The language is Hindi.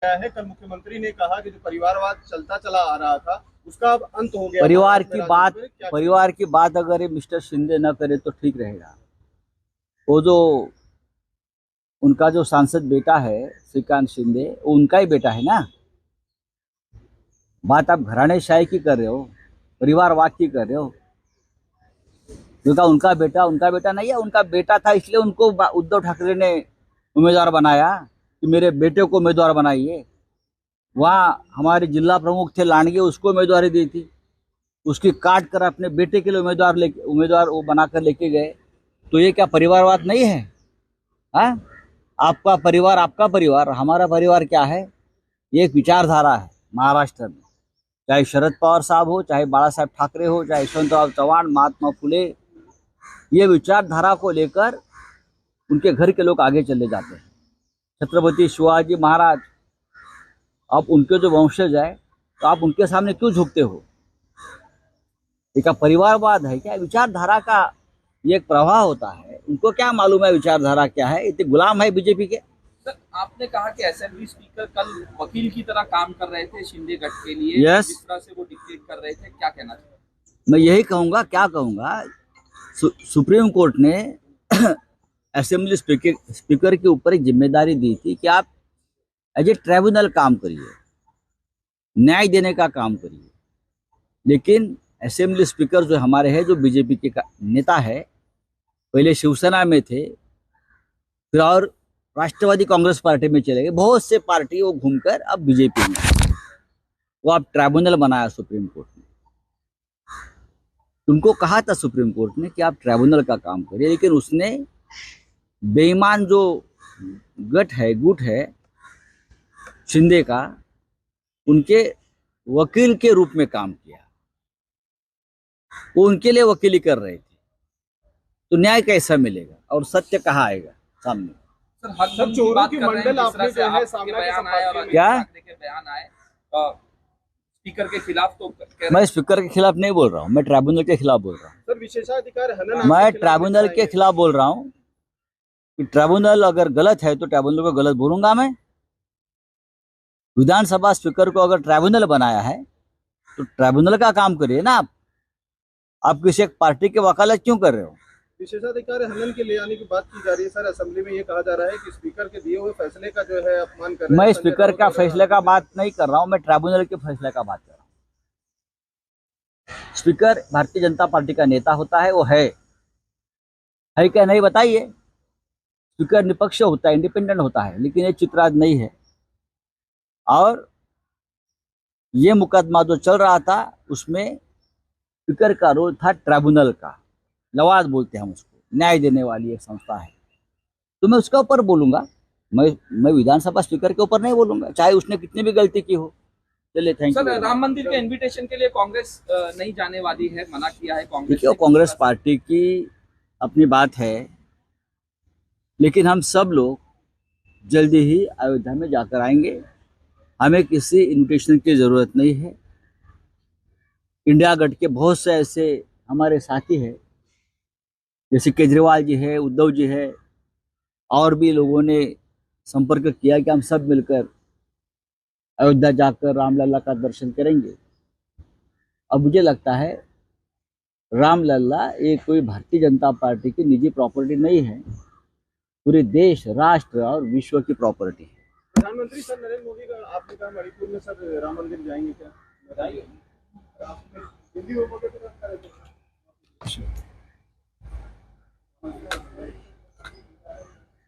है। कल मुख्यमंत्री ने कहा कि जो परिवारवाद चलता चला आ रहा था उसका अब अंत हो गया। परिवार की बात अगर ये मिस्टर शिंदे न करे तो ठीक रहेगा। वो जो उनका जो सांसद बेटा है श्रीकांत शिंदे, वो उनका ही बेटा है ना। बात आप घराणेशाही की कर रहे हो, परिवारवाद की कर रहे हो। क्योंकि उनका बेटा नहीं है, उनका बेटा था इसलिए उनको उद्धव ठाकरे ने उम्मीदवार बनाया कि मेरे बेटे को उम्मीदवार बनाइए। वहाँ हमारे जिला प्रमुख थे लांडगे, उसको उम्मीदवारी दी थी, उसकी काट कर अपने बेटे के लिए उम्मीदवार वो बनाकर लेके गए। तो ये क्या परिवारवाद नहीं है? हाँ, आपका परिवार, हमारा परिवार क्या है? ये एक विचारधारा है महाराष्ट्र में। चाहे शरद पवार साहब हो, चाहे बाला साहेब ठाकरे हो, चाहे यशवंतराव चव्हाण, महात्मा फुले, ये विचारधारा को लेकर उनके घर के लोग आगे चले जाते हैं। छत्रपति शिवाजी महाराज, आप उनके जो वंशज है तो आप उनके सामने क्यों झुकते हो? ये क्या परिवारवाद है? क्या विचारधारा का ये एक प्रवाह होता है। उनको क्या मालूम है विचारधारा क्या है? इतने गुलाम है बीजेपी के। सर, आपने कहा कि असेंबली स्पीकर कल वकील की तरह काम कर रहे थे शिंदे गठ के लिए। यस, जिस तरह से वो डिक्टेट कर रहे थे, क्या कहना चाहिए? मैं यही कहूँगा, क्या कहूँगा, सुप्रीम कोर्ट ने असेंबली स्पीकर के ऊपर एक जिम्मेदारी दी थी कि आप एज ए ट्राइब्यूनल काम करिए, न्याय देने का काम करिए। लेकिन असेंबली स्पीकर जो हमारे हैं, जो बीजेपी के नेता है, पहले शिवसेना में थे, फिर और राष्ट्रवादी कांग्रेस पार्टी में चले गए, बहुत से पार्टी वो घूमकर अब बीजेपी में। वो अब ट्राइब्यूनल बनाया सुप्रीम कोर्ट ने। उनको कहा था सुप्रीम कोर्ट ने कि आप ट्राइब्यूनल का काम करिए, लेकिन उसने बेईमान जो गुट है शिंदे का, उनके वकील के रूप में काम किया। वो उनके लिए वकीली कर रहे थे। तो न्याय कैसा मिलेगा और सत्य कहाँ आएगा सामने? सर, चोरों की मंडल आपने जो है सामने बयान आया और क्या बयान आए स्पीकर के खिलाफ, तो मैं स्पीकर के खिलाफ नहीं बोल रहा हूँ, मैं ट्राइब्यूनल के खिलाफ बोल रहा हूँ। सर, विशेषाधिकार हनन मैं ट्राइब्यूनल के खिलाफ बोल रहा हूँ कि ट्राइब्यूनल अगर गलत है तो ट्राइब्यूनल को गलत बोलूंगा मैं। विधानसभा स्पीकर को अगर ट्राइब्यूनल बनाया है तो ट्राइब्यूनल का काम करिए ना। आप किसी एक पार्टी के वकालत क्यों कर रहे हो? विशेषाधिकार हनन के ले आने की बात की जा रही है। सर, असेंबली में ये कहा जा रहा है कि स्पीकर के दिए हुए फैसले का जो है अपमान कर रहे हैं। मैं स्पीकर का फैसले का बात नहीं कर रहा हूं, मैं ट्राइब्यूनल के फैसले का बात कर रहा हूं। स्पीकर भारतीय जनता पार्टी का नेता होता है, वो है क्या नहीं बताइए? स्पीकर निष्पक्ष होता है, इंडिपेंडेंट होता है, लेकिन ये चित्र आज नहीं है। और ये मुकदमा जो चल रहा था उसमें स्पीकर का रोल था ट्राइब्यूनल का। लवाद बोलते हैं हम उसको, न्याय देने वाली एक संस्था है। तो मैं उसके ऊपर बोलूंगा, मैं विधानसभा स्पीकर के ऊपर नहीं बोलूंगा, चाहे उसने कितनी भी गलती की हो। चलिए, थैंक यू। सर, राम मंदिर के इनविटेशन के लिए कांग्रेस नहीं जाने वाली है, मना किया है कांग्रेस। देखिए, कांग्रेस पार्टी की अपनी बात है, लेकिन हम सब लोग जल्दी ही अयोध्या में जाकर आएंगे। हमें किसी इन्विटेशन की जरूरत नहीं है। इंडिया गठ के बहुत से ऐसे हमारे साथी हैं, जैसे केजरीवाल जी है, उद्धव जी है, और भी लोगों ने संपर्क किया कि हम सब मिलकर अयोध्या जाकर रामलला का दर्शन करेंगे। अब मुझे लगता है रामलला ये कोई भारतीय जनता पार्टी की निजी प्रॉपर्टी नहीं है, पूरे देश, राष्ट्र और विश्व की प्रॉपर्टी है। प्रधानमंत्री सर नरेंद्र मोदी का आपने कहा मणिपुर में सर राम मंदिर जाएंगे, क्या बताइए? हिंदी